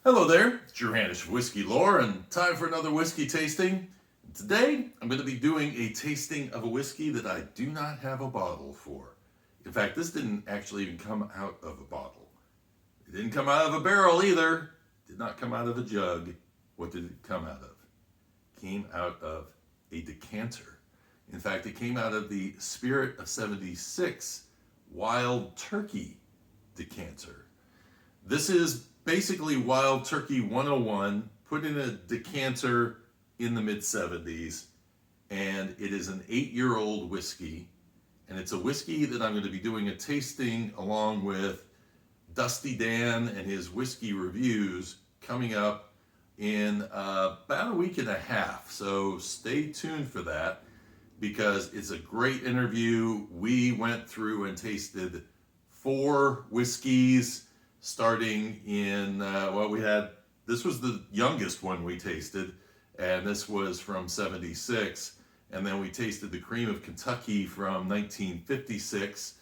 Hello there, it's your Hanish Whiskey Lore, and time for another whiskey tasting. Today, I'm going to be doing a tasting of a whiskey that I do not have a bottle for. In fact, this didn't actually even come out of a bottle. It didn't come out of a barrel either. It did not come out of a jug. What did it come out of? It came out of a decanter. In fact, it came out of the Spirit of 76 Wild Turkey decanter. This is basically Wild Turkey 101, put in a decanter in the mid-70s, and it is an 8-year-old whiskey, and it's a whiskey that I'm going to be doing a tasting along with Dusty Dan and his whiskey reviews coming up in about a week and a half, so stay tuned for that because it's a great interview. We went through and tasted 4 whiskeys starting in, this was the youngest one we tasted, and this was from 76. And then we tasted the Cream of Kentucky from 1956.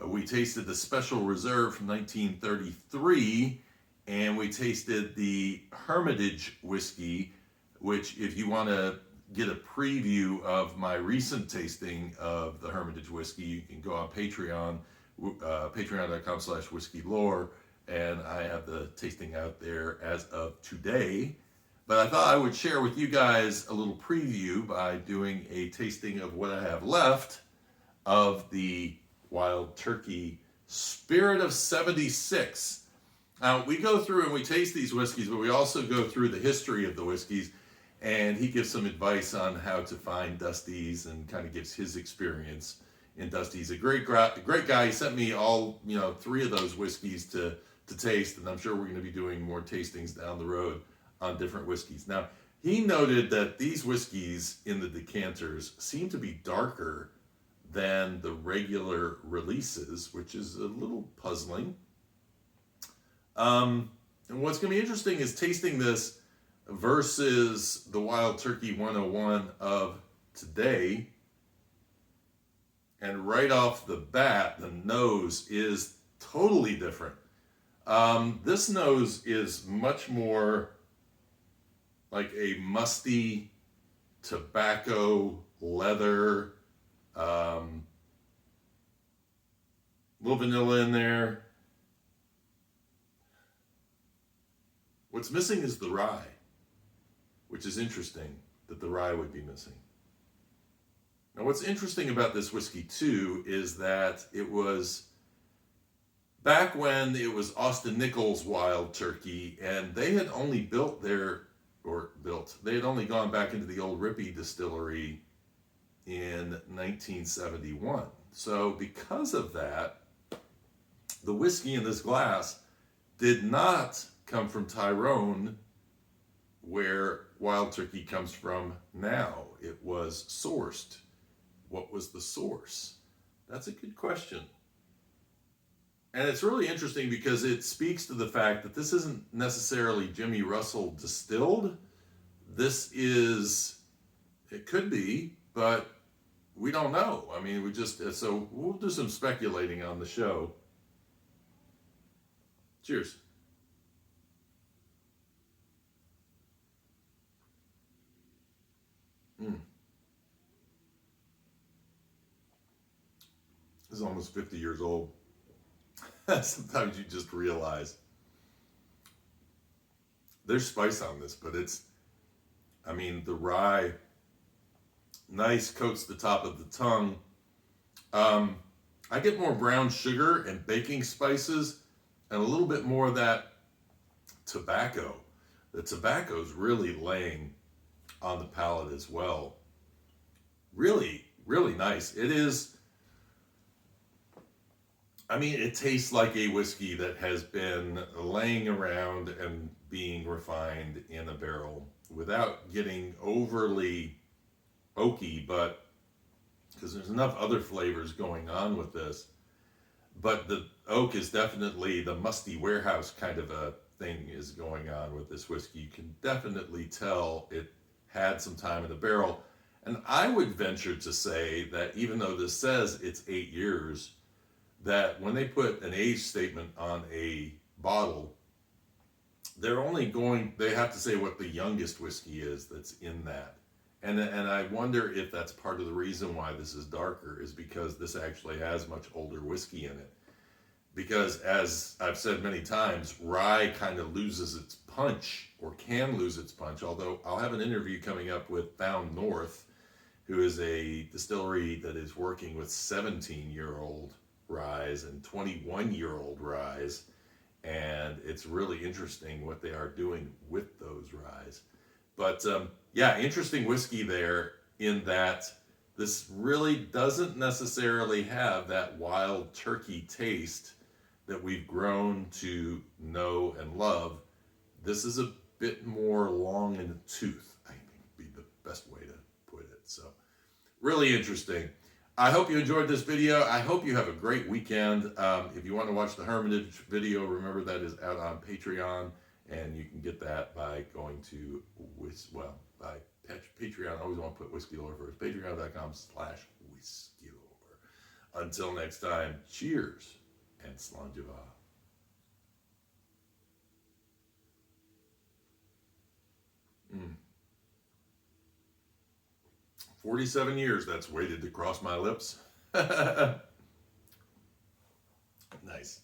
We tasted the Special Reserve from 1933. And we tasted the Hermitage whiskey, which if you want to get a preview of my recent tasting of the Hermitage whiskey, you can go on Patreon, patreon.com/whiskey-lore. And I have the tasting out there as of today. But I thought I would share with you guys a little preview by doing a tasting of what I have left of the Wild Turkey Spirit of 76. Now, we go through and we taste these whiskeys, but we also go through the history of the whiskeys. And he gives some advice on how to find Dusty's and kind of gives his experience in Dusty. He's a great guy. He sent me all, 3 of those whiskeys to taste, and I'm sure we're going to be doing more tastings down the road on different whiskeys. Now, he noted that these whiskeys in the decanters seem to be darker than the regular releases, which is a little puzzling. And what's going to be interesting is tasting this versus the Wild Turkey 101 of today. And right off the bat, the nose is totally different. This nose is much more like a musty tobacco, leather, little vanilla in there. What's missing is the rye, which is interesting that the rye would be missing. Now, what's interesting about this whiskey, too, is that it was back when it was Austin Nichols Wild Turkey, and they had only they had only gone back into the old Rippy distillery in 1971. So because of that, the whiskey in this glass did not come from Tyrone, where Wild Turkey comes from now. It was sourced. What was the source? That's a good question. And it's really interesting because it speaks to the fact that this isn't necessarily Jimmy Russell distilled. It could be, but we don't know. I mean, so we'll do some speculating on the show. Cheers. This is almost 50 years old. Sometimes you just realize there's spice on this, but the rye nice coats the top of the tongue. I get more brown sugar and baking spices and a little bit more of that tobacco. The tobacco's really laying on the palate as well. Really, really nice. It is. It tastes like a whiskey that has been laying around and being refined in a barrel without getting overly oaky, but because there's enough other flavors going on with this. But the oak is definitely the musty warehouse kind of a thing is going on with this whiskey. You can definitely tell it had some time in the barrel. And I would venture to say that even though this says it's 8 years, that when they put an age statement on a bottle, they have to say what the youngest whiskey is that's in that. And I wonder if that's part of the reason why this is darker, is because this actually has much older whiskey in it. Because as I've said many times, rye kind of loses its punch, or can lose its punch, although I'll have an interview coming up with Found North, who is a distillery that is working with 17-year-old ryes and 21-year-old ryes. And it's really interesting what they are doing with those ryes. But yeah, interesting whiskey there, in that this really doesn't necessarily have that wild turkey taste that we've grown to know and love. This is a bit more long in the tooth, I think would be the best way to put it. So really interesting. I hope you enjoyed this video. I hope you have a great weekend. If you want to watch the Hermitage video, remember that is out on Patreon, and you can get that by going to by Patreon. I always want to put Whiskey Lore first. Patreon.com/Whiskey Lore. Until next time, cheers and Slainte. 47 years that's waited to cross my lips. Nice.